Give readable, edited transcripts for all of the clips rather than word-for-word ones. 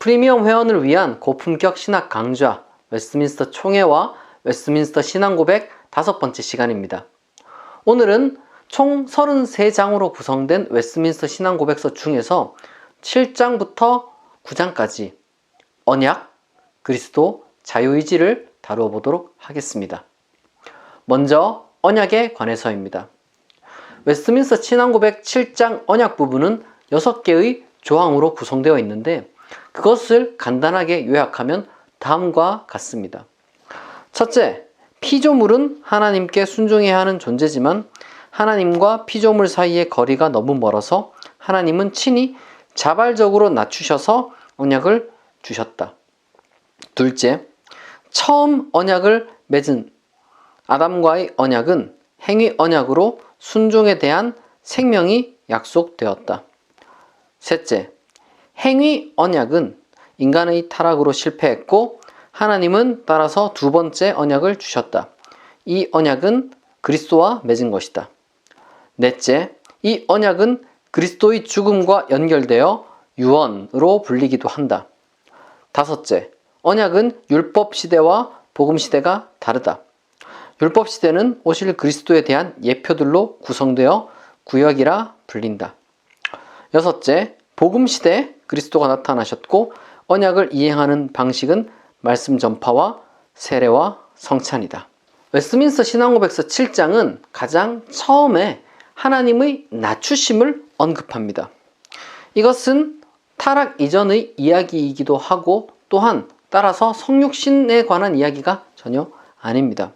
프리미엄 회원을 위한 고품격 신학 강좌 웨스트민스터 총회와 웨스트민스터 신앙고백 5번째 시간입니다. 오늘은 총 33장으로 구성된 웨스트민스터 신앙고백서 중에서 7장부터 9장까지 언약, 그리스도, 자유의지를 다루어 보도록 하겠습니다. 먼저 언약에 관해서입니다. 웨스트민스터 신앙고백 7장 언약 부분은 6개의 조항으로 구성되어 있는데 그것을 간단하게 요약하면 다음과 같습니다. 첫째, 피조물은 하나님께 순종해야 하는 존재지만 하나님과 피조물 사이의 거리가 너무 멀어서 하나님은 친히 자발적으로 낮추셔서 언약을 주셨다. 둘째, 처음 언약을 맺은 아담과의 언약은 행위 언약으로 순종에 대한 생명이 약속되었다. 셋째, 행위 언약은 인간의 타락으로 실패했고 하나님은 따라서 두 번째 언약을 주셨다. 이 언약은 그리스도와 맺은 것이다. 넷째, 이 언약은 그리스도의 죽음과 연결되어 유언으로 불리기도 한다. 다섯째, 언약은 율법 시대와 복음 시대가 다르다. 율법 시대는 오실 그리스도에 대한 예표들로 구성되어 구약이라 불린다. 여섯째, 복음 시대에 그리스도가 나타나셨고 언약을 이행하는 방식은 말씀 전파와 세례와 성찬이다. 웨스트민스터 신앙고백서 7장은 가장 처음에 하나님의 낮추심을 언급합니다. 이것은 타락 이전의 이야기이기도 하고 또한 따라서 성육신에 관한 이야기가 전혀 아닙니다.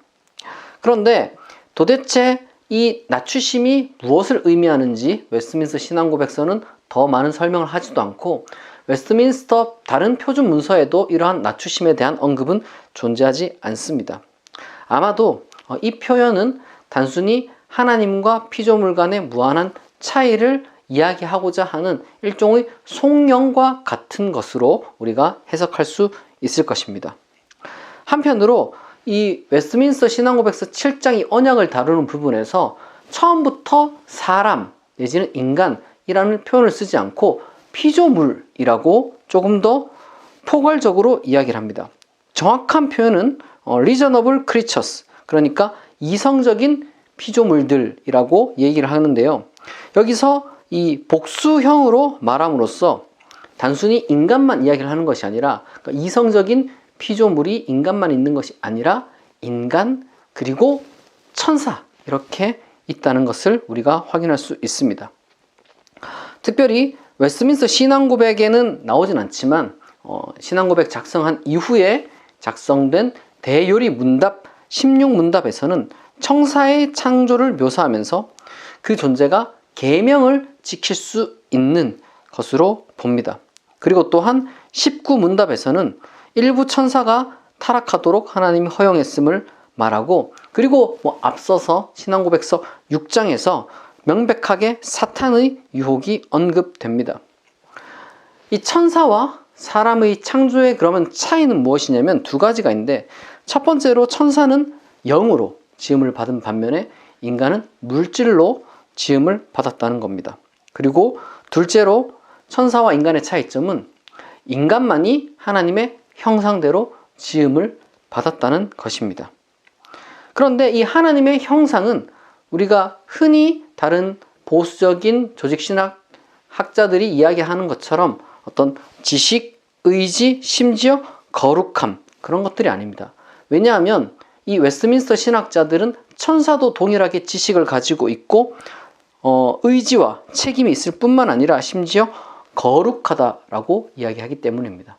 그런데 도대체 이 낮추심이 무엇을 의미하는지 웨스트민스터 신앙고백서는 더 많은 설명을 하지도 않고 웨스트민스터 다른 표준 문서에도 이러한 낮추심에 대한 언급은 존재하지 않습니다. 아마도 이 표현은 단순히 하나님과 피조물 간의 무한한 차이를 이야기하고자 하는 일종의 속령과 같은 것으로 우리가 해석할 수 있을 것입니다. 한편으로 이 웨스트민스터 신앙고백서 7장이 언약을 다루는 부분에서 처음부터 사람 내지는 인간이라는 표현을 쓰지 않고 피조물이라고 조금 더 포괄적으로 이야기를 합니다. 정확한 표현은 reasonable creatures, 그러니까 이성적인 피조물들이라고 얘기를 하는데요. 여기서 이 복수형으로 말함으로써 단순히 인간만 이야기를 하는 것이 아니라 그러니까 이성적인 피조물이 인간만 있는 것이 아니라 인간 그리고 천사 이렇게 있다는 것을 우리가 확인할 수 있습니다. 특별히 웨스트민스터 신앙고백에는 나오진 않지만 신앙고백 작성한 이후에 작성된 대요리 문답 16문답에서는 청사의 창조를 묘사하면서 그 존재가 계명을 지킬 수 있는 것으로 봅니다. 그리고 또한 19문답에서는 일부 천사가 타락하도록 하나님이 허용했음을 말하고 그리고 앞서서 신앙고백서 6장에서 명백하게 사탄의 유혹이 언급됩니다. 이 천사와 사람의 창조의 그러면 차이는 무엇이냐면 두 가지가 있는데 첫 번째로 천사는 영으로 지음을 받은 반면에 인간은 물질로 지음을 받았다는 겁니다. 그리고 둘째로 천사와 인간의 차이점은 인간만이 하나님의 형상대로 지음을 받았다는 것입니다. 그런데 이 하나님의 형상은 우리가 흔히 다른 보수적인 조직신학 학자들이 이야기하는 것처럼 어떤 지식, 의지, 심지어 거룩함 그런 것들이 아닙니다. 왜냐하면 이 웨스트민스터 신학자들은 천사도 동일하게 지식을 가지고 있고 의지와 책임이 있을 뿐만 아니라 심지어 거룩하다라고 이야기하기 때문입니다.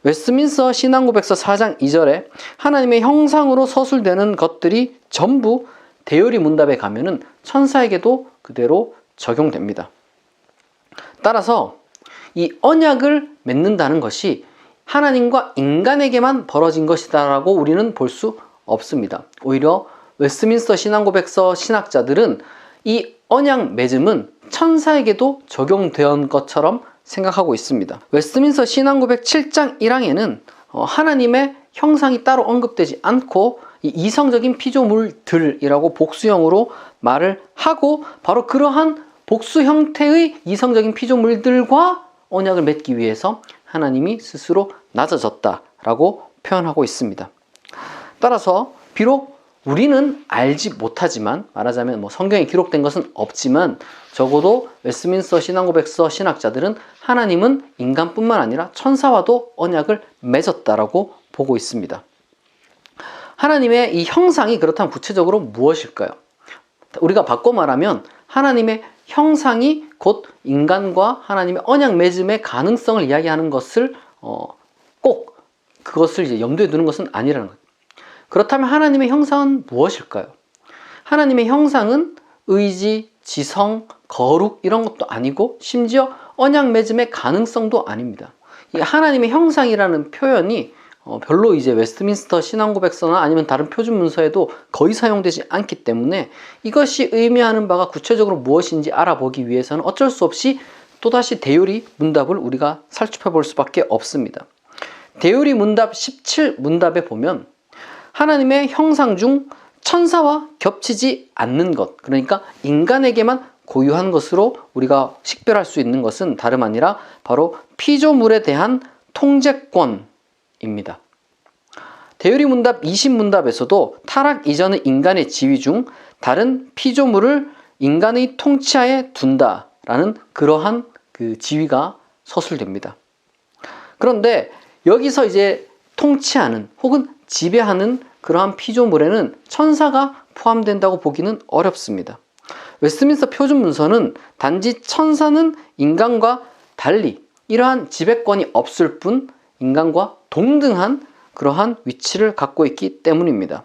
웨스트민스터 신앙고백서 4장 2절에 하나님의 형상으로 서술되는 것들이 전부 대요리 문답에 가면은 천사에게도 그대로 적용됩니다. 따라서 이 언약을 맺는다는 것이 하나님과 인간에게만 벌어진 것이다라고 우리는 볼 수 없습니다. 오히려 웨스트민스터 신앙고백서 신학자들은 이 언약 맺음은 천사에게도 적용된 것처럼 생각하고 있습니다. 웨스트민스터 신앙고백 7장 1항에는 하나님의 형상이 따로 언급되지 않고 이성적인 피조물들이라고 복수형으로 말을 하고 바로 그러한 복수 형태의 이성적인 피조물들과 언약을 맺기 위해서 하나님이 스스로 낮아졌다라고 표현하고 있습니다. 따라서 비록 우리는 알지 못하지만, 말하자면 성경에 기록된 것은 없지만 적어도 웨스트민스터 신앙고백서 신학자들은 하나님은 인간뿐만 아니라 천사와도 언약을 맺었다라고 보고 있습니다. 하나님의 이 형상이 그렇다면 구체적으로 무엇일까요? 우리가 바꿔 말하면 하나님의 형상이 곧 인간과 하나님의 언약 맺음의 가능성을 이야기하는 것을 꼭 그것을 이제 염두에 두는 것은 아니라는 거예요. 그렇다면 하나님의 형상은 무엇일까요? 하나님의 형상은 의지, 지성, 거룩 이런 것도 아니고 심지어 언약 맺음의 가능성도 아닙니다. 이 하나님의 형상이라는 표현이 별로 이제 웨스트민스터 신앙고백서나 아니면 다른 표준 문서에도 거의 사용되지 않기 때문에 이것이 의미하는 바가 구체적으로 무엇인지 알아보기 위해서는 어쩔 수 없이 또다시 대요리 문답을 우리가 살펴 볼 수밖에 없습니다. 대요리 문답 17문답에 보면 하나님의 형상 중 천사와 겹치지 않는 것, 그러니까 인간에게만 고유한 것으로 우리가 식별할 수 있는 것은 다름 아니라 바로 피조물에 대한 통제권입니다. 대요리 문답 20문답에서도 타락 이전의 인간의 지위 중 다른 피조물을 인간의 통치하에 둔다라는 그러한 그 지위가 서술됩니다. 그런데 여기서 이제 통치하는 혹은 지배하는 그러한 피조물에는 천사가 포함된다고 보기는 어렵습니다. 웨스트민스터 표준 문서는 단지 천사는 인간과 달리 이러한 지배권이 없을 뿐 인간과 동등한 그러한 위치를 갖고 있기 때문입니다.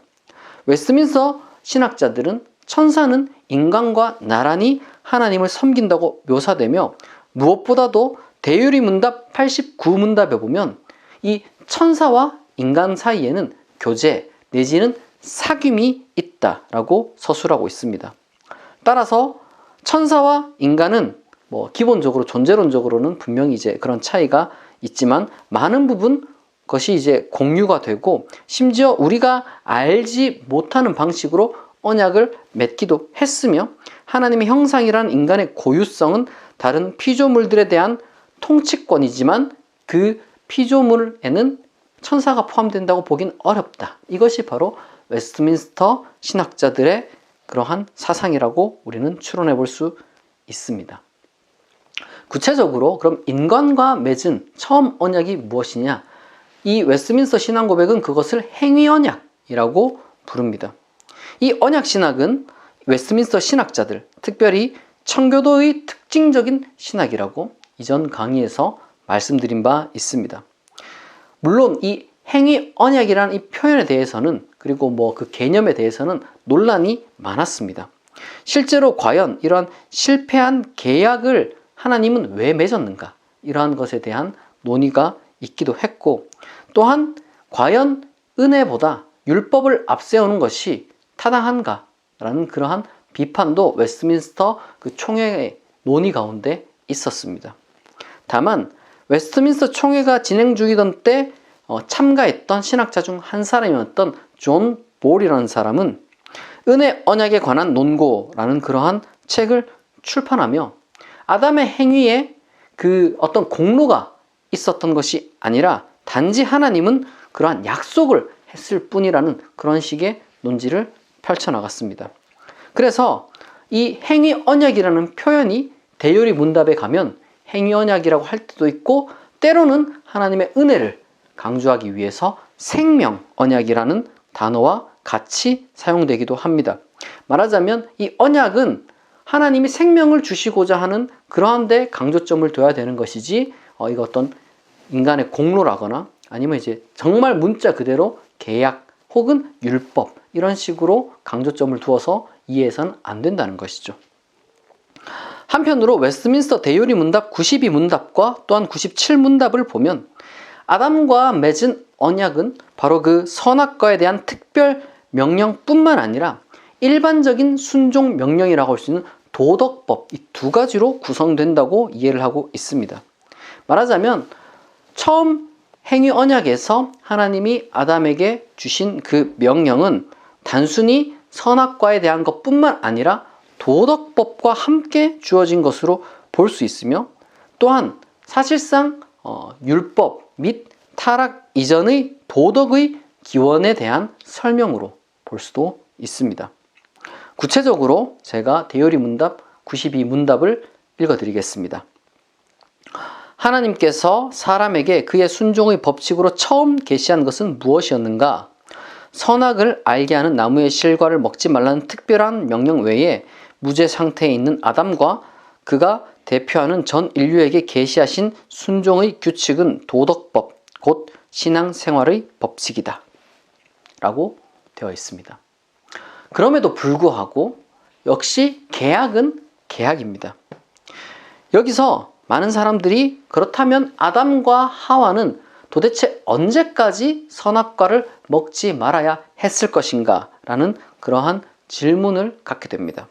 웨스트민스터 신학자들은 천사는 인간과 나란히 하나님을 섬긴다고 묘사되며 무엇보다도 대요리 문답 89문답에 보면 이 천사와 인간 사이에는 교제 내지는 사귐이 있다라고 서술하고 있습니다. 따라서 천사와 인간은 기본적으로 존재론적으로는 분명히 이제 그런 차이가 있지만 많은 부분 것이 이제 공유가 되고 심지어 우리가 알지 못하는 방식으로 언약을 맺기도 했으며 하나님의 형상이라는 인간의 고유성은 다른 피조물들에 대한 통치권이지만 그 피조물에는 천사가 포함된다고 보긴 어렵다. 이것이 바로 웨스트민스터 신학자들의 그러한 사상이라고 우리는 추론해 볼 수 있습니다. 구체적으로 그럼 인간과 맺은 처음 언약이 무엇이냐? 이 웨스트민스터 신앙고백은 그것을 행위언약이라고 부릅니다. 이 언약신학은 웨스트민스터 신학자들, 특별히 청교도의 특징적인 신학이라고 이전 강의에서 말씀드린 바 있습니다. 물론 이 행위 언약이라는 이 표현에 대해서는 그리고 그 개념에 대해서는 논란이 많았습니다. 실제로 과연 이러한 실패한 계약을 하나님은 왜 맺었는가? 이러한 것에 대한 논의가 있기도 했고 또한 과연 은혜보다 율법을 앞세우는 것이 타당한가? 라는 그러한 비판도 웨스트민스터 그 총회의 논의 가운데 있었습니다. 다만 웨스트민스터 총회가 진행 중이던 때 참가했던 신학자 중 한 사람이었던 존 볼이라는 사람은 은혜 언약에 관한 논고라는 그러한 책을 출판하며 아담의 행위에 그 어떤 공로가 있었던 것이 아니라 단지 하나님은 그러한 약속을 했을 뿐이라는 그런 식의 논지를 펼쳐나갔습니다. 그래서 이 행위 언약이라는 표현이 대요리 문답에 가면 행위 언약이라고 할 때도 있고 때로는 하나님의 은혜를 강조하기 위해서 생명 언약이라는 단어와 같이 사용되기도 합니다. 말하자면 이 언약은 하나님이 생명을 주시고자 하는 그러한 데 강조점을 둬야 되는 것이지 이거 어떤 인간의 공로라거나 아니면 이제 정말 문자 그대로 계약 혹은 율법 이런 식으로 강조점을 두어서 이해해서는 안 된다는 것이죠. 한편으로 웨스트민스터 대요리 문답 92문답과 또한 97문답을 보면 아담과 맺은 언약은 바로 그 선악과에 대한 특별 명령뿐만 아니라 일반적인 순종 명령이라고 할 수 있는 도덕법 이 두 가지로 구성된다고 이해를 하고 있습니다. 말하자면 처음 행위 언약에서 하나님이 아담에게 주신 그 명령은 단순히 선악과에 대한 것뿐만 아니라 도덕법과 함께 주어진 것으로 볼 수 있으며 또한 사실상 율법 및 타락 이전의 도덕의 기원에 대한 설명으로 볼 수도 있습니다. 구체적으로 제가 대요리 문답 92문답을 읽어드리겠습니다. 하나님께서 사람에게 그의 순종의 법칙으로 처음 계시한 것은 무엇이었는가? 선악을 알게 하는 나무의 실과를 먹지 말라는 특별한 명령 외에 무죄 상태에 있는 아담과 그가 대표하는 전 인류에게 계시하신 순종의 규칙은 도덕법, 곧 신앙생활의 법칙이다 라고 되어 있습니다. 그럼에도 불구하고 역시 계약은 계약입니다. 여기서 많은 사람들이 그렇다면 아담과 하와는 도대체 언제까지 선악과를 먹지 말아야 했을 것인가? 라는 그러한 질문을 갖게 됩니다.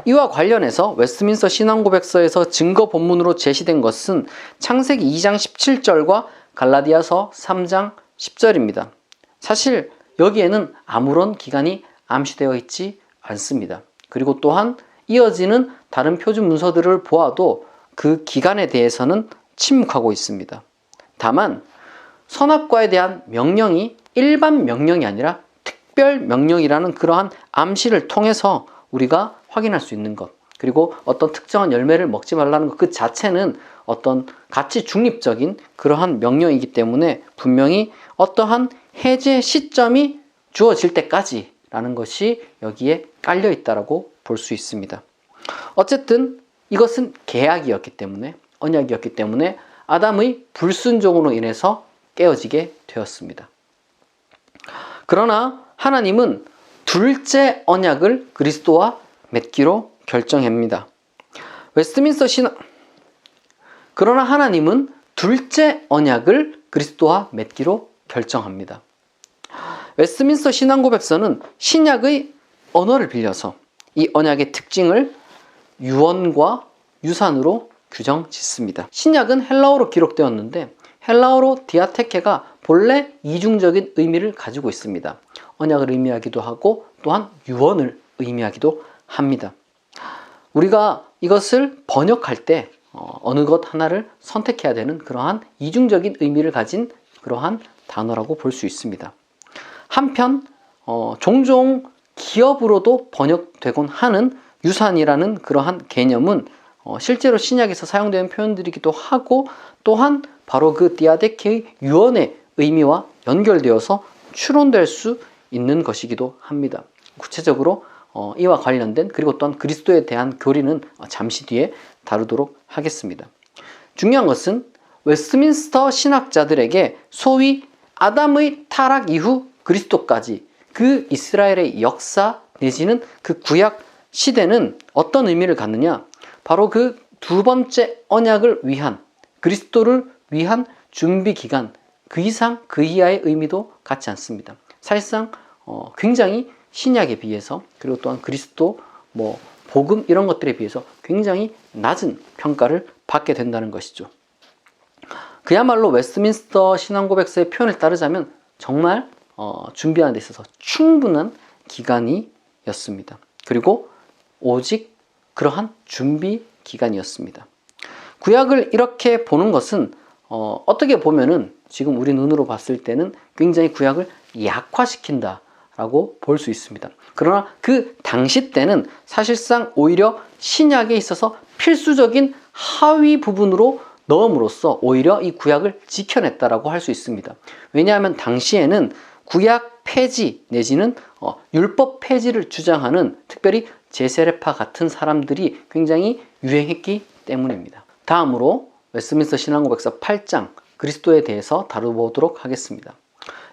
이와 관련해서 웨스트민스터 신앙고백서에서 증거 본문으로 제시된 것은 창세기 2장 17절과 갈라디아서 3장 10절입니다. 사실 여기에는 아무런 기간이 암시되어 있지 않습니다. 그리고 또한 이어지는 다른 표준 문서들을 보아도 그 기간에 대해서는 침묵하고 있습니다. 다만 선악과에 대한 명령이 일반 명령이 아니라 특별 명령이라는 그러한 암시를 통해서 우리가 확인할 수 있는 것, 그리고 어떤 특정한 열매를 먹지 말라는 것 그 자체는 어떤 가치 중립적인 그러한 명령이기 때문에 분명히 어떠한 해제 시점이 주어질 때까지라는 것이 여기에 깔려 있다라고 볼 수 있습니다. 어쨌든 이것은 계약이었기 때문에, 언약이었기 때문에 아담의 불순종으로 인해서 깨어지게 되었습니다. 그러나 하나님은 둘째 언약을 그리스도와 맺기로 결정합니다. 웨스트민스터 그러나 하나님은 둘째 언약을 그리스도와 맺기로 결정합니다. 웨스트민스터 신앙고백서는 신약의 언어를 빌려서 이 언약의 특징을 유언과 유산으로 규정 짓습니다. 신약은 헬라어로 기록되었는데 헬라어로 디아테케가 본래 이중적인 의미를 가지고 있습니다. 언약을 의미하기도 하고 또한 유언을 의미하기도 합니다. 우리가 이것을 번역할 때 어느 것 하나를 선택해야 되는 그러한 이중적인 의미를 가진 그러한 단어라고 볼 수 있습니다. 한편 종종 기업으로도 번역되곤 하는 유산이라는 그러한 개념은 실제로 신약에서 사용되는 표현들이기도 하고 또한 바로 그 디아데케의 유언의 의미와 연결되어서 추론될 수 있는 것이기도 합니다. 구체적으로 이와 관련된 그리고 또한 그리스도에 대한 교리는 잠시 뒤에 다루도록 하겠습니다. 중요한 것은 웨스트민스터 신학자들에게 소위 아담의 타락 이후 그리스도까지 그 이스라엘의 역사 내지는 그 구약 시대는 어떤 의미를 갖느냐? 바로 그 두 번째 언약을 위한 그리스도를 위한 준비 기간 그 이상 그 이하의 의미도 갖지 않습니다. 사실상 굉장히 신약에 비해서 그리고 또한 그리스도 복음 이런 것들에 비해서 굉장히 낮은 평가를 받게 된다는 것이죠. 그야말로 웨스트민스터 신앙고백서의 표현을 따르자면 정말 준비하는 데 있어서 충분한 기간이었습니다. 그리고 오직 그러한 준비 기간이었습니다. 구약을 이렇게 보는 것은 어떻게 보면은 지금 우리 눈으로 봤을 때는 굉장히 구약을 약화시킨다라고 볼 수 있습니다. 그러나 그 당시 때는 사실상 오히려 신약에 있어서 필수적인 하위 부분으로 넣음으로써 오히려 이 구약을 지켜냈다라고 할 수 있습니다. 왜냐하면 당시에는 구약 폐지 내지는 율법 폐지를 주장하는 특별히 제세례파 같은 사람들이 굉장히 유행했기 때문입니다. 다음으로 웨스트민스터 신앙고백서 8장 그리스도에 대해서 다뤄보도록 하겠습니다.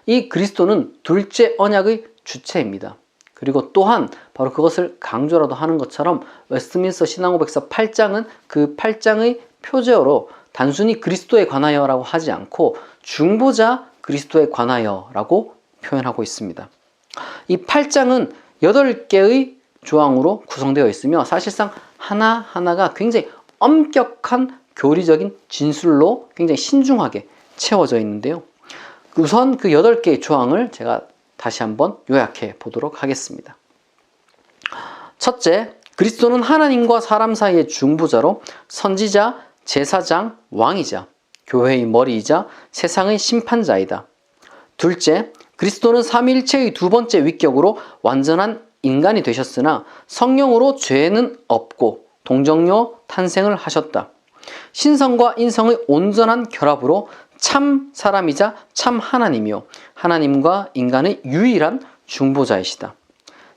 이 그리스도는 둘째 언약의 주체입니다. 그리고 또한 바로 그것을 강조라도 하는 것처럼 웨스트민스터 신앙고백서 8장은 그 8장의 표제어로 단순히 그리스도에 관하여라고 하지 않고 중보자 그리스도에 관하여라고 표현하고 있습니다. 이 8장은 8개의 조항으로 구성되어 있으며 사실상 하나하나가 굉장히 엄격한 교리적인 진술로 굉장히 신중하게 채워져 있는데요. 우선 그 8개의 조항을 제가 다시 한번 요약해 보도록 하겠습니다. 첫째, 그리스도는 하나님과 사람 사이의 중보자로 선지자, 제사장, 왕이자 교회의 머리이자 세상의 심판자이다. 둘째, 그리스도는 삼위일체의 두 번째 위격으로 완전한 인간이 되셨으나 성령으로 죄는 없고 동정녀 탄생을 하셨다. 신성과 인성의 온전한 결합으로 참 사람이자 참 하나님이요 하나님과 인간의 유일한 중보자이시다.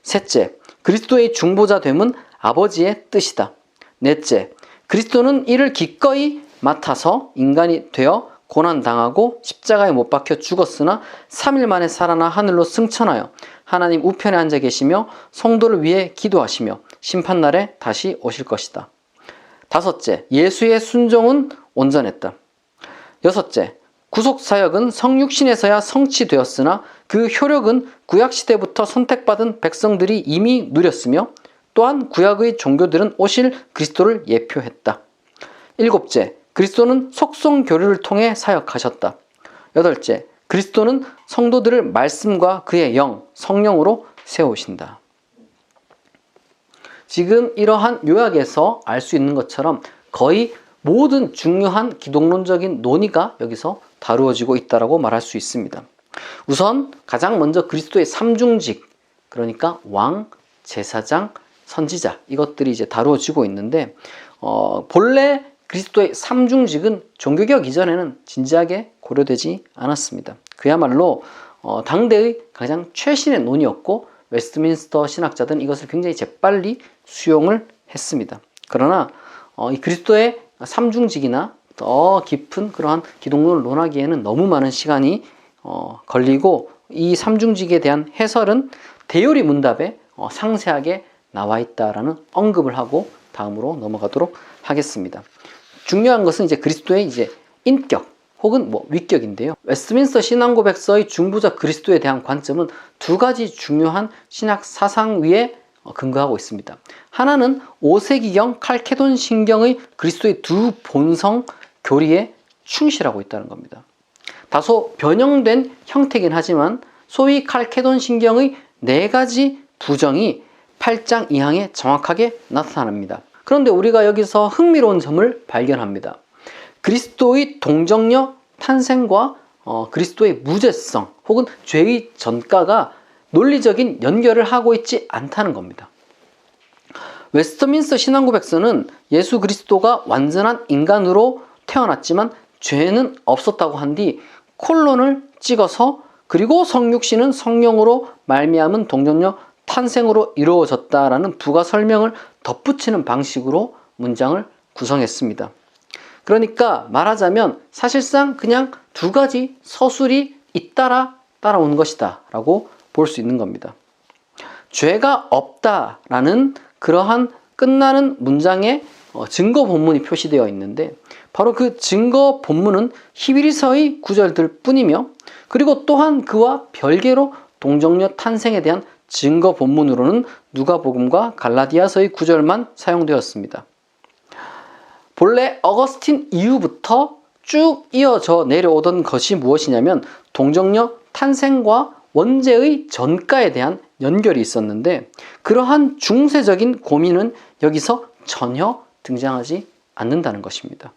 셋째, 그리스도의 중보자됨은 아버지의 뜻이다. 넷째, 그리스도는 이를 기꺼이 맡아서 인간이 되어 고난당하고 십자가에 못 박혀 죽었으나 3일 만에 살아나 하늘로 승천하여 하나님 우편에 앉아 계시며 성도를 위해 기도하시며 심판날에 다시 오실 것이다. 다섯째, 예수의 순종은 온전했다. 여섯째, 구속사역은 성육신에서야 성취되었으나 그 효력은 구약시대부터 선택받은 백성들이 이미 누렸으며 또한 구약의 종교들은 오실 그리스도를 예표했다. 일곱째, 그리스도는 속성교류를 통해 사역하셨다. 여덟째, 그리스도는 성도들을 말씀과 그의 영, 성령으로 세우신다. 지금 이러한 요약에서 알 수 있는 것처럼 거의 모든 중요한 기독론적인 논의가 여기서 다루어지고 있다고 말할 수 있습니다. 우선 가장 먼저 그리스도의 삼중직, 그러니까 왕, 제사장, 선지자, 이것들이 이제 다루어지고 있는데 본래 그리스도의 삼중직은 종교개혁 이전에는 진지하게 고려되지 않았습니다. 그야말로 당대의 가장 최신의 논의였고 웨스트민스터 신학자들은 이것을 굉장히 재빨리 수용을 했습니다. 그러나 이 그리스도의 삼중직이나 더 깊은 그러한 기독론을 논하기에는 너무 많은 시간이 걸리고 이 삼중직에 대한 해설은 대요리 문답에 상세하게 나와 있다라는 언급을 하고 다음으로 넘어가도록 하겠습니다. 중요한 것은 이제 그리스도의 이제 인격 혹은 위격인데요. 웨스트민스터 신앙고백서의 중보자 그리스도에 대한 관점은 두 가지 중요한 신학 사상 위에 근거하고 있습니다. 하나는 5세기경 칼케돈 신경의 그리스도의 두 본성 교리에 충실하고 있다는 겁니다. 다소 변형된 형태긴 하지만 소위 칼케돈 신경의 4가지 부정이 8장 2항에 정확하게 나타납니다. 그런데 우리가 여기서 흥미로운 점을 발견합니다. 그리스도의 동정녀 탄생과 그리스도의 무죄성 혹은 죄의 전가가 논리적인 연결을 하고 있지 않다는 겁니다. 웨스트민스터 신앙고백서는 예수 그리스도가 완전한 인간으로 태어났지만 죄는 없었다고 한 뒤 콜론을 찍어서 그리고 성육신은 성령으로 말미암은 동정녀 탄생으로 이루어졌다라는 부가 설명을 덧붙이는 방식으로 문장을 구성했습니다. 그러니까 말하자면 사실상 그냥 두 가지 서술이 잇따라 따라오는 것이다 라고 볼 수 있는 겁니다. 죄가 없다라는 그러한 끝나는 문장에 증거 본문이 표시되어 있는데 바로 그 증거 본문은 히브리서의 구절들 뿐이며 그리고 또한 그와 별개로 동정녀 탄생에 대한 증거 본문으로는 누가복음과 갈라디아서의 구절만 사용되었습니다. 본래 어거스틴 이후부터 쭉 이어져 내려오던 것이 무엇이냐면 동정녀 탄생과 원죄의 전가에 대한 연결이 있었는데 그러한 중세적인 고민은 여기서 전혀 등장하지 않는다는 것입니다.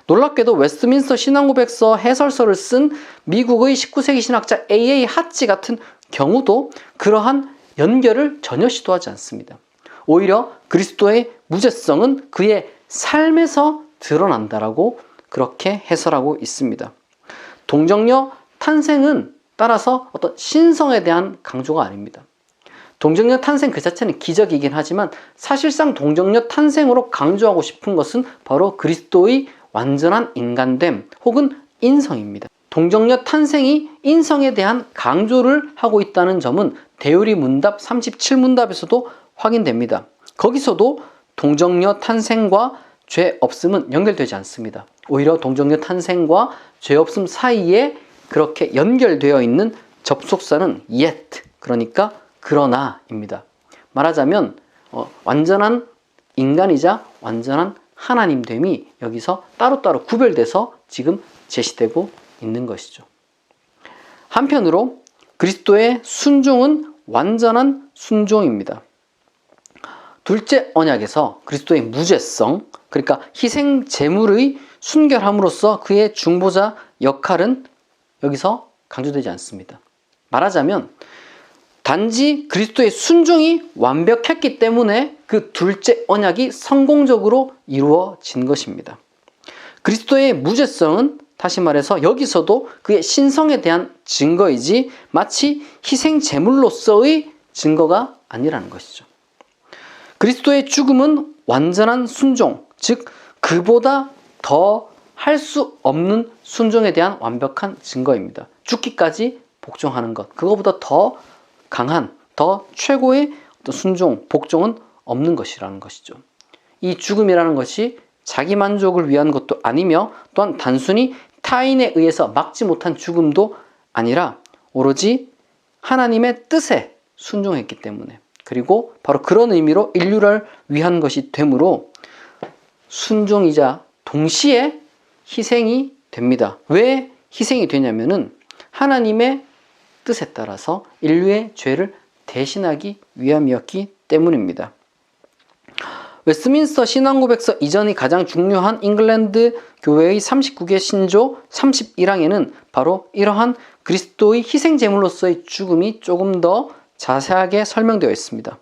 놀랍게도 웨스트민스터 신앙고백서 해설서를 쓴 미국의 19세기 신학자 A.A. 하치 같은 경우도 그러한 연결을 전혀 시도하지 않습니다. 오히려 그리스도의 무죄성은 그의 삶에서 드러난다라고 그렇게 해설하고 있습니다. 동정녀 탄생은 따라서 어떤 신성에 대한 강조가 아닙니다. 동정녀 탄생 그 자체는 기적이긴 하지만 사실상 동정녀 탄생으로 강조하고 싶은 것은 바로 그리스도의 완전한 인간됨 혹은 인성입니다. 동정녀 탄생이 인성에 대한 강조를 하고 있다는 점은 대요리 문답 37문답에서도 확인됩니다. 거기서도 동정녀 탄생과 죄 없음은 연결되지 않습니다. 오히려 동정녀 탄생과 죄 없음 사이에 그렇게 연결되어 있는 접속사는 yet, 그러니까 그러나입니다. 말하자면 완전한 인간이자 완전한 하나님됨이 여기서 따로따로 구별돼서 지금 제시되고 있는 것이죠. 한편으로 그리스도의 순종은 완전한 순종입니다. 둘째 언약에서 그리스도의 무죄성, 그러니까 희생 제물의 순결함으로써 그의 중보자 역할은 여기서 강조되지 않습니다. 말하자면 단지 그리스도의 순종이 완벽했기 때문에 그 둘째 언약이 성공적으로 이루어진 것입니다. 그리스도의 무죄성은 다시 말해서 여기서도 그의 신성에 대한 증거이지 마치 희생 제물로서의 증거가 아니라는 것이죠. 그리스도의 죽음은 완전한 순종, 즉 그보다 더 할 수 없는 순종에 대한 완벽한 증거입니다. 죽기까지 복종하는 것, 그거보다 더 강한, 더 최고의 어떤 순종, 복종은 없는 것이라는 것이죠. 이 죽음이라는 것이 자기 만족을 위한 것도 아니며 또한 단순히 타인에 의해서 막지 못한 죽음도 아니라 오로지 하나님의 뜻에 순종했기 때문에, 그리고 바로 그런 의미로 인류를 위한 것이 되므로 순종이자 동시에 희생이 됩니다. 왜 희생이 되냐면은 하나님의 뜻에 따라서 인류의 죄를 대신하기 위함이었기 때문입니다. 웨스트민스터 신앙고백서 이전이 가장 중요한 잉글랜드 교회의 39개 신조 31항에는 바로 이러한 그리스도의 희생제물로서의 죽음이 조금 더 자세하게 설명되어 있습니다.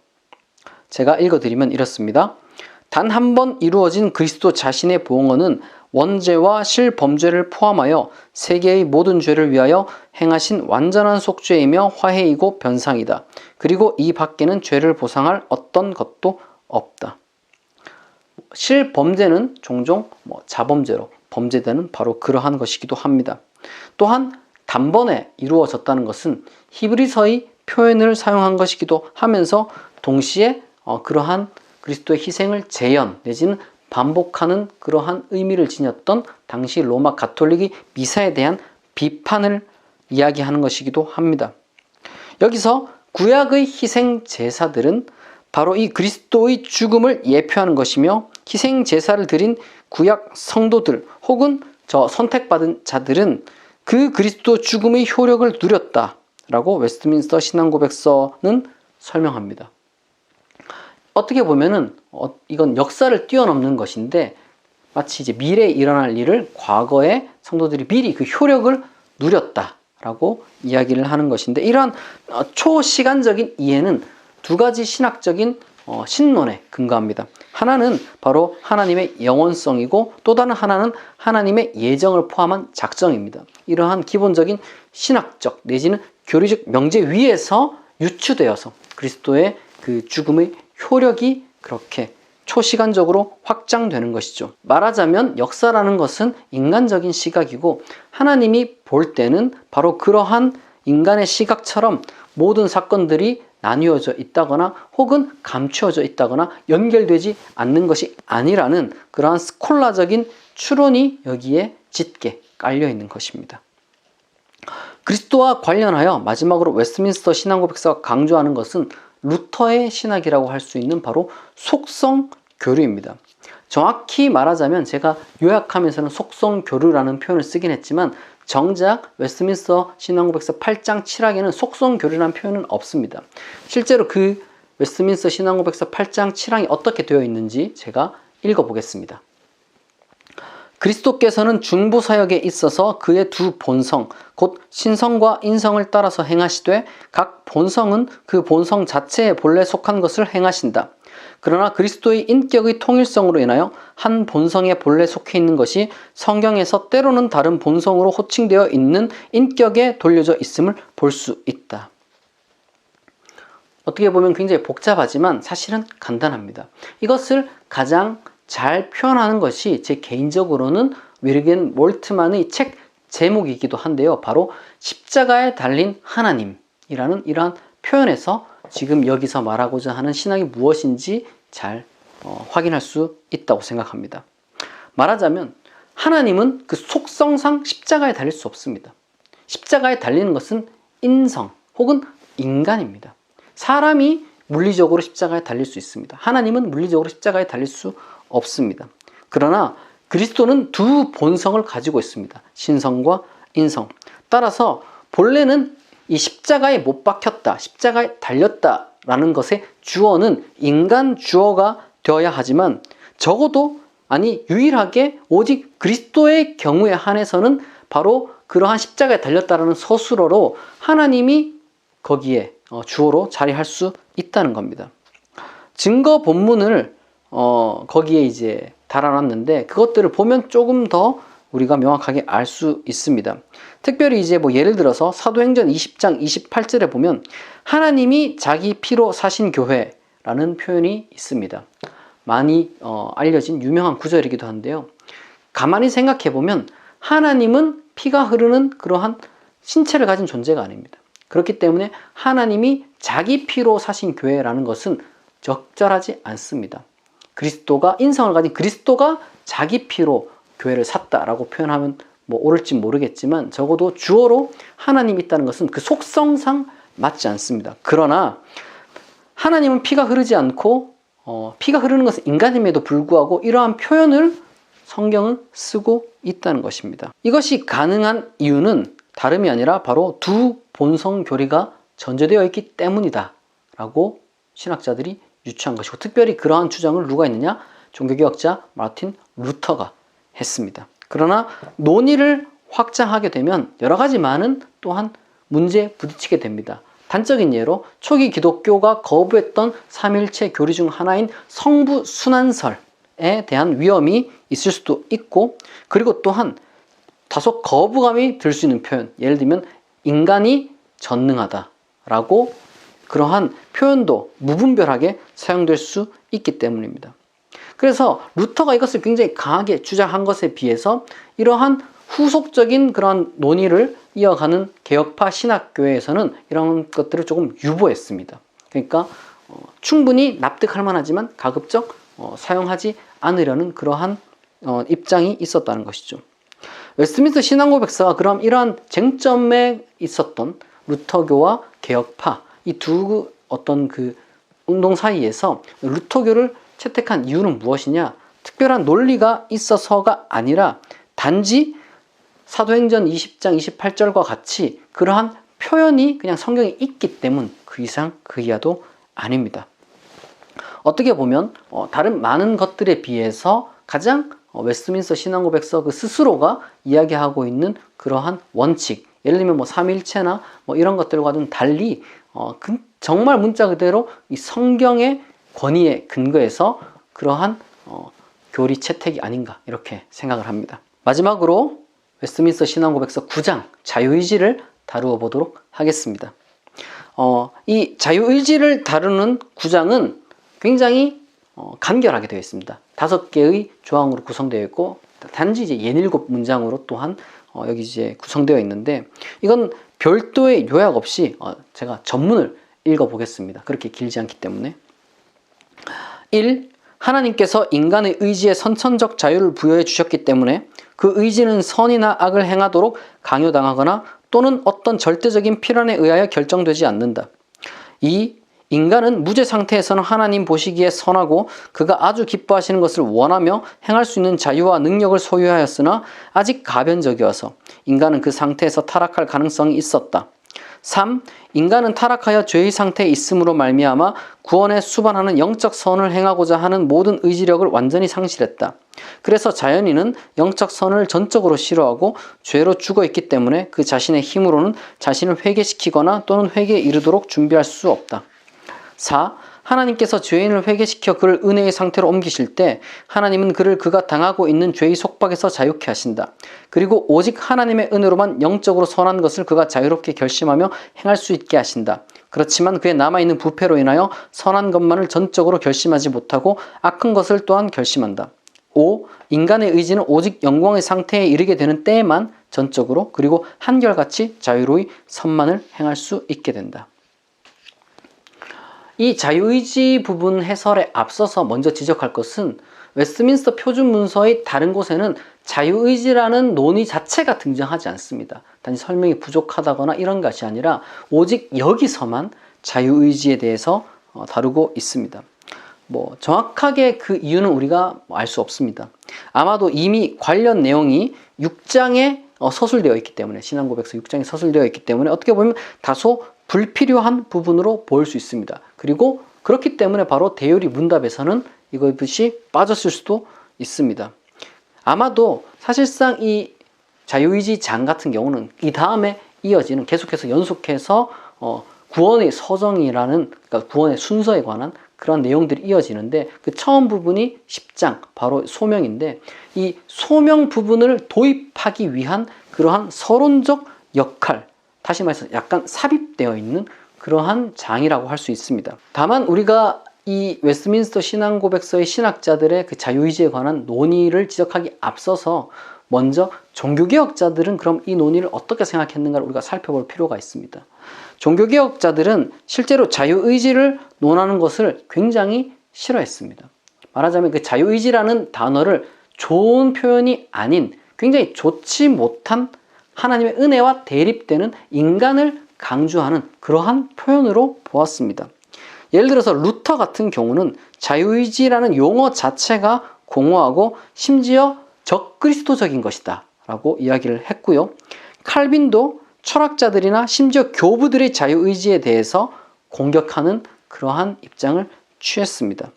제가 읽어드리면 이렇습니다. 단 한 번 이루어진 그리스도 자신의 보응은 원죄와 실범죄를 포함하여 세계의 모든 죄를 위하여 행하신 완전한 속죄이며 화해이고 변상이다. 그리고 이 밖에는 죄를 보상할 어떤 것도 없다. 실범죄는 종종 자범죄로 범죄되는 바로 그러한 것이기도 합니다. 또한 단번에 이루어졌다는 것은 히브리서의 표현을 사용한 것이기도 하면서 동시에 그러한 그리스도의 희생을 재현 내지는 반복하는 그러한 의미를 지녔던 당시 로마 가톨릭의 미사에 대한 비판을 이야기하는 것이기도 합니다. 여기서 구약의 희생 제사들은 바로 이 그리스도의 죽음을 예표하는 것이며 희생 제사를 드린 구약 성도들 혹은 저 선택받은 자들은 그 그리스도 죽음의 효력을 누렸다라고 웨스트민스터 신앙고백서는 설명합니다. 어떻게 보면은 이건 역사를 뛰어넘는 것인데 마치 이제 미래에 일어날 일을 과거에 성도들이 미리 그 효력을 누렸다라고 이야기를 하는 것인데, 이러한 초시간적인 이해는 두 가지 신학적인 신론에 근거합니다. 하나는 바로 하나님의 영원성이고 또 다른 하나는 하나님의 예정을 포함한 작정입니다. 이러한 기본적인 신학적 내지는 교리적 명제 위에서 유추되어서 그리스도의 그 죽음의 효력이 그렇게 초시간적으로 확장되는 것이죠. 말하자면 역사라는 것은 인간적인 시각이고 하나님이 볼 때는 바로 그러한 인간의 시각처럼 모든 사건들이 나뉘어져 있다거나 혹은 감추어져 있다거나 연결되지 않는 것이 아니라는 그러한 스콜라적인 추론이 여기에 짙게 깔려 있는 것입니다. 그리스도와 관련하여 마지막으로 웨스트민스터 신앙고백서가 강조하는 것은 루터의 신학이라고 할 수 있는 바로 속성 교류입니다. 정확히 말하자면 제가 요약하면서는 속성 교류라는 표현을 쓰긴 했지만 정작 웨스트민스터 신앙고백서 8장 7항에는 속성 교류라는 표현은 없습니다. 실제로 그 웨스트민스터 신앙고백서 8장 7항이 어떻게 되어 있는지 제가 읽어보겠습니다. 그리스도께서는 중보사역에 있어서 그의 두 본성, 곧 신성과 인성을 따라서 행하시되 각 본성은 그 본성 자체에 본래 속한 것을 행하신다. 그러나 그리스도의 인격의 통일성으로 인하여 한 본성에 본래 속해 있는 것이 성경에서 때로는 다른 본성으로 호칭되어 있는 인격에 돌려져 있음을 볼 수 있다. 어떻게 보면 굉장히 복잡하지만 사실은 간단합니다. 이것을 가장 잘 표현하는 것이 제 개인적으로는 위르겐 몰트만의 책 제목이기도 한데요. 바로 십자가에 달린 하나님이라는 이러한 표현에서 지금 여기서 말하고자 하는 신학이 무엇인지 잘 확인할 수 있다고 생각합니다. 말하자면 하나님은 그 속성상 십자가에 달릴 수 없습니다. 십자가에 달리는 것은 인성 혹은 인간입니다. 사람이 물리적으로 십자가에 달릴 수 있습니다. 하나님은 물리적으로 십자가에 달릴 수 없습니다. 그러나 그리스도는 두 본성을 가지고 있습니다. 신성과 인성. 따라서 본래는 이 십자가에 못 박혔다, 십자가에 달렸다라는 것의 주어는 인간 주어가 되어야 하지만 적어도 아니 유일하게 오직 그리스도의 경우에 한해서는 바로 그러한 십자가에 달렸다라는 서술어로 하나님이 거기에 주어로 자리할 수 있다는 겁니다. 증거 본문을 거기에 이제 달아놨는데 그것들을 보면 조금 더 우리가 명확하게 알 수 있습니다. 특별히 이제 뭐 예를 들어서 사도행전 20장 28절에 보면 하나님이 자기 피로 사신 교회라는 표현이 있습니다. 많이 알려진 유명한 구절이기도 한데요. 가만히 생각해 보면 하나님은 피가 흐르는 그러한 신체를 가진 존재가 아닙니다. 그렇기 때문에 하나님이 자기 피로 사신 교회라는 것은 적절하지 않습니다. 그리스도가 인성을 가진 그리스도가 자기 피로 교회를 샀다라고 표현하면 뭐 옳을지 모르겠지만 적어도 주어로 하나님이 있다는 것은 그 속성상 맞지 않습니다. 그러나 하나님은 피가 흐르지 않고 피가 흐르는 것은 인간임에도 불구하고 이러한 표현을 성경은 쓰고 있다는 것입니다. 이것이 가능한 이유는 다름이 아니라 바로 두 본성 교리가 전제되어 있기 때문이다 라고 신학자들이 유추한 것이고, 특별히 그러한 주장을 누가 했느냐? 종교개혁자 마르틴 루터가 했습니다. 그러나 논의를 확장하게 되면 여러 가지 많은 또한 문제에 부딪히게 됩니다. 단적인 예로 초기 기독교가 거부했던 삼일체 교리 중 하나인 성부 순환설에 대한 위험이 있을 수도 있고, 그리고 또한 다소 거부감이 들 수 있는 표현, 예를 들면 인간이 전능하다라고 그러한 표현도 무분별하게 사용될 수 있기 때문입니다. 그래서 루터가 이것을 굉장히 강하게 주장한 것에 비해서 이러한 후속적인 그런 논의를 이어가는 개혁파 신학교회에서는 이런 것들을 조금 유보했습니다. 그러니까 충분히 납득할 만하지만 가급적 사용하지 않으려는 그러한 입장이 있었다는 것이죠. 웨스트민스터 신앙고백서가 그럼 이러한 쟁점에 있었던 루터교와 개혁파 이 두 어떤 그 운동 사이에서 루터교를 채택한 이유는 무엇이냐? 특별한 논리가 있어서가 아니라 단지 사도행전 20장 28절과 같이 그러한 표현이 그냥 성경에 있기 때문, 그 이상 그 이하도 아닙니다. 어떻게 보면 다른 많은 것들에 비해서 가장 웨스트민스터 신앙고백서 그 스스로가 이야기하고 있는 그러한 원칙, 예를 들면 뭐 삼일체나 뭐 이런 것들과는 달리 정말 문자 그대로 이 성경의 권위에 근거해서 그러한 교리 채택이 아닌가 이렇게 생각을 합니다. 마지막으로 웨스트민스터 신앙고백서 9장 자유의지를 다루어 보도록 하겠습니다. 이 자유의지를 다루는 9장은 굉장히 간결하게 되어 있습니다. 5개의 조항으로 구성되어 있고 단지 이제 67문장으로 또한 여기 이제 구성되어 있는데, 이건 별도의 요약 없이 제가 전문을 읽어보겠습니다. 그렇게 길지 않기 때문에. 1. 하나님께서 인간의 의지에 선천적 자유를 부여해 주셨기 때문에 그 의지는 선이나 악을 행하도록 강요당하거나 또는 어떤 절대적인 필연에 의하여 결정되지 않는다. 2. 인간은 무죄 상태에서는 하나님 보시기에 선하고 그가 아주 기뻐하시는 것을 원하며 행할 수 있는 자유와 능력을 소유하였으나 아직 가변적이어서 인간은 그 상태에서 타락할 가능성이 있었다. 3. 인간은 타락하여 죄의 상태에 있음으로 말미암아 구원에 수반하는 영적 선을 행하고자 하는 모든 의지력을 완전히 상실했다. 그래서 자연인은 영적 선을 전적으로 싫어하고 죄로 죽어있기 때문에 그 자신의 힘으로는 자신을 회개시키거나 또는 회개에 이르도록 준비할 수 없다. 4. 하나님께서 죄인을 회개시켜 그를 은혜의 상태로 옮기실 때 하나님은 그를 그가 당하고 있는 죄의 속박에서 자유케 하신다. 그리고 오직 하나님의 은혜로만 영적으로 선한 것을 그가 자유롭게 결심하며 행할 수 있게 하신다. 그렇지만 그의 남아있는 부패로 인하여 선한 것만을 전적으로 결심하지 못하고 악한 것을 또한 결심한다. 5. 인간의 의지는 오직 영광의 상태에 이르게 되는 때에만 전적으로 그리고 한결같이 자유로이 선만을 행할 수 있게 된다. 이 자유의지 부분 해설에 앞서서 먼저 지적할 것은 웨스트민스터 표준 문서의 다른 곳에는 자유의지라는 논의 자체가 등장하지 않습니다. 단지 설명이 부족하다거나 이런 것이 아니라 오직 여기서만 자유의지에 대해서 다루고 있습니다. 뭐 정확하게 그 이유는 우리가 알 수 없습니다. 아마도 이미 관련 내용이 6장에 서술되어 있기 때문에, 신앙고백서 6장에 서술되어 있기 때문에 어떻게 보면 다소 불필요한 부분으로 보일 수 있습니다. 그리고 그렇기 때문에 바로 대요리 문답에서는 이것이 빠졌을 수도 있습니다. 아마도 사실상 이 자유의지 장 같은 경우는 이 다음에 이어지는 계속해서 연속해서 구원의 서정이라는, 그러니까 구원의 순서에 관한 그런 내용들이 이어지는데, 그 처음 부분이 10장 바로 소명인데, 이 소명 부분을 도입하기 위한 그러한 서론적 역할, 다시 말해서 약간 삽입되어 있는 그러한 장이라고 할 수 있습니다. 다만 우리가 이 웨스트민스터 신앙고백서의 신학자들의 그 자유의지에 관한 논의를 지적하기 앞서서 먼저 종교개혁자들은 그럼 이 논의를 어떻게 생각했는가를 우리가 살펴볼 필요가 있습니다. 종교개혁자들은 실제로 자유의지를 논하는 것을 굉장히 싫어했습니다. 말하자면 그 자유의지라는 단어를 좋은 표현이 아닌 굉장히 좋지 못한 하나님의 은혜와 대립되는 인간을 강조하는 그러한 표현으로 보았습니다. 예를 들어서 루터 같은 경우는 자유의지라는 용어 자체가 공허하고 심지어 적그리스도적인 것이다 라고 이야기를 했고요. 칼빈도 철학자들이나 심지어 교부들의 자유의지에 대해서 공격하는 그러한 입장을 취했습니다.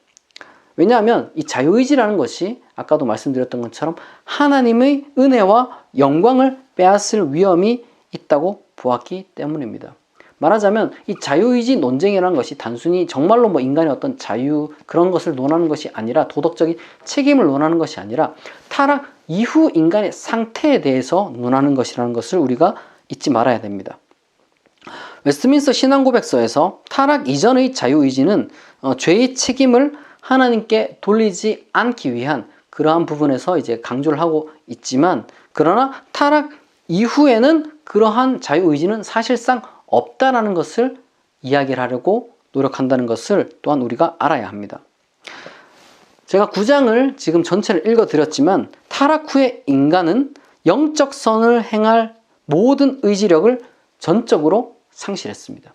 왜냐하면 이 자유의지라는 것이 아까도 말씀드렸던 것처럼 하나님의 은혜와 영광을 빼앗을 위험이 있다고 보았기 때문입니다. 말하자면 이 자유의지 논쟁이라는 것이 단순히 정말로 인간의 어떤 자유 그런 것을 논하는 것이 아니라, 도덕적인 책임을 논하는 것이 아니라 타락 이후 인간의 상태에 대해서 논하는 것이라는 것을 우리가 잊지 말아야 됩니다. 웨스트민스터 신앙고백서에서 타락 이전의 자유의지는 죄의 책임을 하나님께 돌리지 않기 위한 그러한 부분에서 이제 강조를 하고 있지만, 그러나 타락 이후에는 그러한 자유의지는 사실상 없다라는 것을 이야기를 하려고 노력한다는 것을 또한 우리가 알아야 합니다. 제가 9장을 지금 전체를 읽어드렸지만, 타락 후에 인간은 영적 선을 행할 모든 의지력을 전적으로 상실했습니다.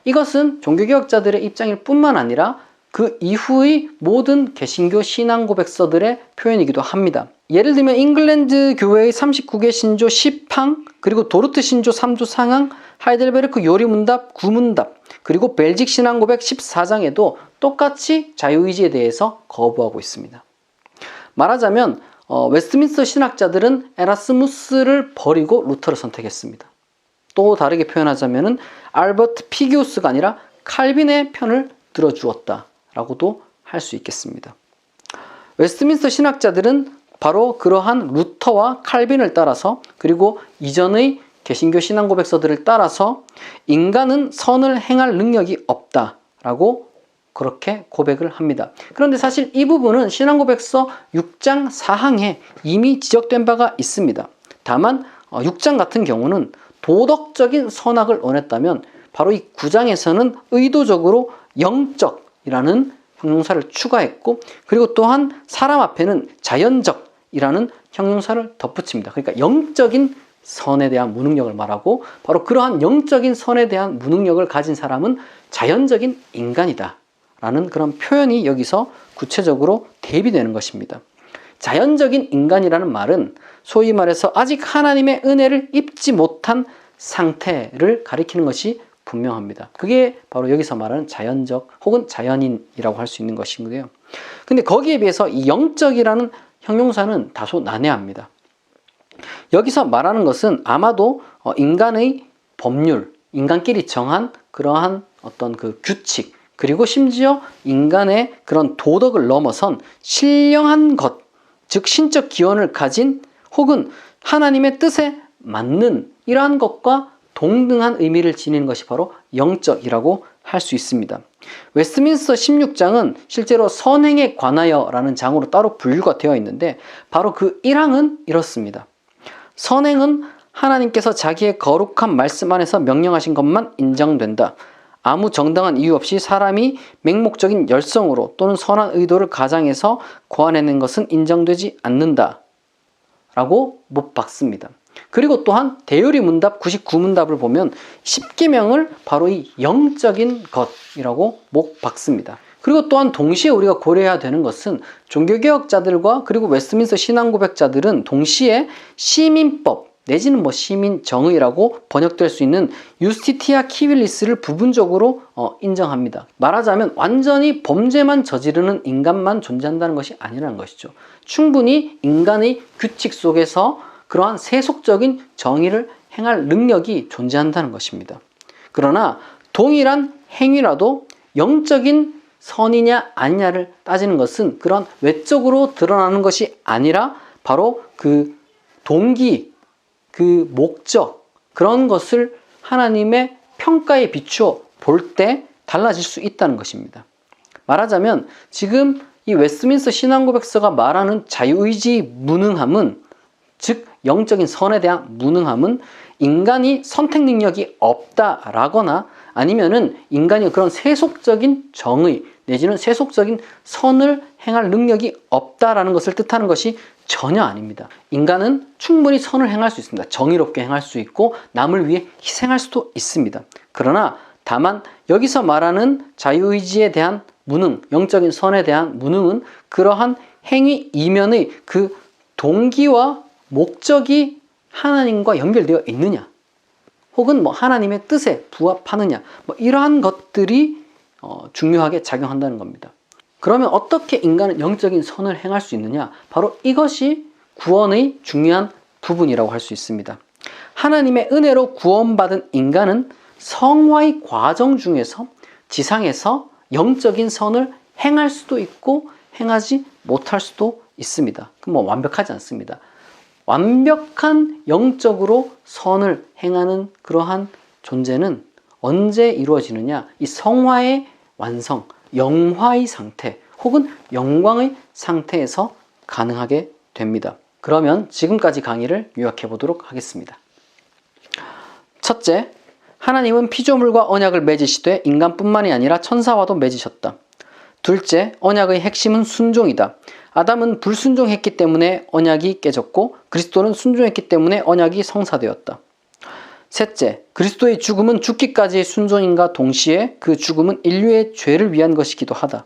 이것은 종교개혁자들의 입장일 뿐만 아니라 그 이후의 모든 개신교 신앙고백서들의 표현이기도 합니다. 예를 들면 잉글랜드 교회의 39개 신조 10항, 그리고 도르트 신조 3조 상항, 하이델베르크 요리문답 9문답, 그리고 벨직 신앙고백 14장에도 똑같이 자유의지에 대해서 거부하고 있습니다. 말하자면 웨스트민스터 신학자들은 에라스무스를 버리고 루터를 선택했습니다. 또 다르게 표현하자면 알버트 피기우스가 아니라 칼빈의 편을 들어주었다 라고도 할 수 있겠습니다. 웨스트민스터 신학자들은 바로 그러한 루터와 칼빈을 따라서, 그리고 이전의 개신교 신앙고백서들을 따라서 인간은 선을 행할 능력이 없다라고 그렇게 고백을 합니다. 그런데 사실 이 부분은 신앙고백서 6장 4항에 이미 지적된 바가 있습니다. 다만 6장 같은 경우는 도덕적인 선악을 원했다면, 바로 이 9장에서는 의도적으로 영적이라는 형용사를 추가했고, 그리고 또한 사람 앞에는 자연적이라는 형용사를 덧붙입니다. 그러니까 영적인 선에 대한 무능력을 말하고, 바로 그러한 영적인 선에 대한 무능력을 가진 사람은 자연적인 인간이다 라는 그런 표현이 여기서 구체적으로 대비되는 것입니다. 자연적인 인간이라는 말은 소위 말해서 아직 하나님의 은혜를 입지 못한 상태를 가리키는 것이 분명합니다. 그게 바로 여기서 말하는 자연적 혹은 자연인이라고 할 수 있는 것인데요. 근데 거기에 비해서 이 영적이라는 형용사는 다소 난해합니다. 여기서 말하는 것은 아마도 인간의 법률, 인간끼리 정한 그러한 어떤 그 규칙, 그리고 심지어 인간의 그런 도덕을 넘어선 신령한 것, 즉 신적 기원을 가진 혹은 하나님의 뜻에 맞는 이러한 것과 동등한 의미를 지니는 것이 바로 영적이라고 할 수 있습니다. 웨스트민스터 16장은 실제로 선행에 관하여 라는 장으로 따로 분류가 되어 있는데, 바로 그 1항은 이렇습니다. 선행은 하나님께서 자기의 거룩한 말씀 안에서 명령하신 것만 인정된다. 아무 정당한 이유 없이 사람이 맹목적인 열성으로 또는 선한 의도를 가장해서 고안해낸 것은 인정되지 않는다 라고 못 박습니다. 그리고 또한 대요리 문답 99문답을 보면 10계명을 바로 이 영적인 것이라고 못 박습니다. 그리고 또한 동시에 우리가 고려해야 되는 것은 종교개혁자들과 그리고 웨스트민스터 신앙고백자들은 동시에 시민법, 내지는 뭐 시민 정의라고 번역될 수 있는 유스티티아 키빌리스를 부분적으로 인정합니다. 말하자면 완전히 범죄만 저지르는 인간만 존재한다는 것이 아니라는 것이죠. 충분히 인간의 규칙 속에서 그러한 세속적인 정의를 행할 능력이 존재한다는 것입니다. 그러나 동일한 행위라도 영적인 선이냐 아니냐를 따지는 것은 그런 외적으로 드러나는 것이 아니라 바로 그 동기, 그 목적, 그런 것을 하나님의 평가에 비추어 볼 때 달라질 수 있다는 것입니다. 말하자면 지금 이 웨스트민스터 신앙고백서가 말하는 자유의지 무능함은, 즉 영적인 선에 대한 무능함은 인간이 선택 능력이 없다라거나 아니면은 인간이 그런 세속적인 정의 내지는 세속적인 선을 행할 능력이 없다라는 것을 뜻하는 것이 전혀 아닙니다. 인간은 충분히 선을 행할 수 있습니다. 정의롭게 행할 수 있고 남을 위해 희생할 수도 있습니다. 그러나 다만 여기서 말하는 자유의지에 대한 무능, 영적인 선에 대한 무능은 그러한 행위 이면의 그 동기와 목적이 하나님과 연결되어 있느냐, 혹은 뭐 하나님의 뜻에 부합하느냐, 뭐 이러한 것들이 중요하게 작용한다는 겁니다. 그러면 어떻게 인간은 영적인 선을 행할 수 있느냐? 바로 이것이 구원의 중요한 부분이라고 할 수 있습니다. 하나님의 은혜로 구원받은 인간은 성화의 과정 중에서 지상에서 영적인 선을 행할 수도 있고 행하지 못할 수도 있습니다. 그럼 뭐 완벽하지 않습니다. 완벽한 영적으로 선을 행하는 그러한 존재는 언제 이루어지느냐? 이 성화의 완성, 영화의 상태 혹은 영광의 상태에서 가능하게 됩니다. 그러면 지금까지 강의를 요약해 보도록 하겠습니다. 첫째, 하나님은 피조물과 언약을 맺으시되 인간뿐만이 아니라 천사와도 맺으셨다. 둘째, 언약의 핵심은 순종이다. 아담은 불순종했기 때문에 언약이 깨졌고 그리스도는 순종했기 때문에 언약이 성사되었다. 셋째, 그리스도의 죽음은 죽기까지의 순종인과 동시에 그 죽음은 인류의 죄를 위한 것이기도 하다.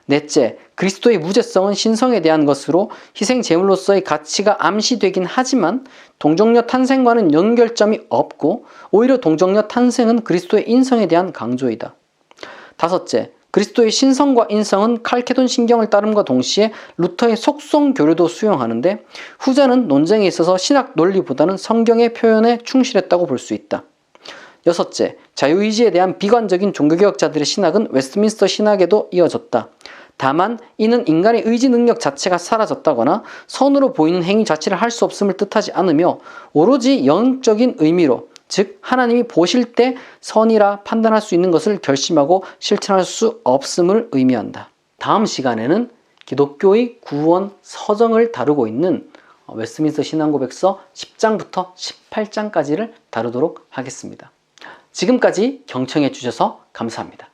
넷째, 그리스도의 무죄성은 신성에 대한 것으로 희생 제물로서의 가치가 암시되긴 하지만 동정녀 탄생과는 연결점이 없고 오히려 동정녀 탄생은 그리스도의 인성에 대한 강조이다. 다섯째, 그리스도의 신성과 인성은 칼케돈 신경을 따름과 동시에 루터의 속성 교류도 수용하는데 후자는 논쟁에 있어서 신학 논리보다는 성경의 표현에 충실했다고 볼 수 있다. 여섯째, 자유의지에 대한 비관적인 종교개혁자들의 신학은 웨스트민스터 신학에도 이어졌다. 다만 이는 인간의 의지 능력 자체가 사라졌다거나 선으로 보이는 행위 자체를 할 수 없음을 뜻하지 않으며 오로지 영적인 의미로, 즉 하나님이 보실 때 선이라 판단할 수 있는 것을 결심하고 실천할 수 없음을 의미한다. 다음 시간에는 기독교의 구원 서정을 다루고 있는 웨스트민스터 신앙고백서 10장부터 18장까지를 다루도록 하겠습니다. 지금까지 경청해 주셔서 감사합니다.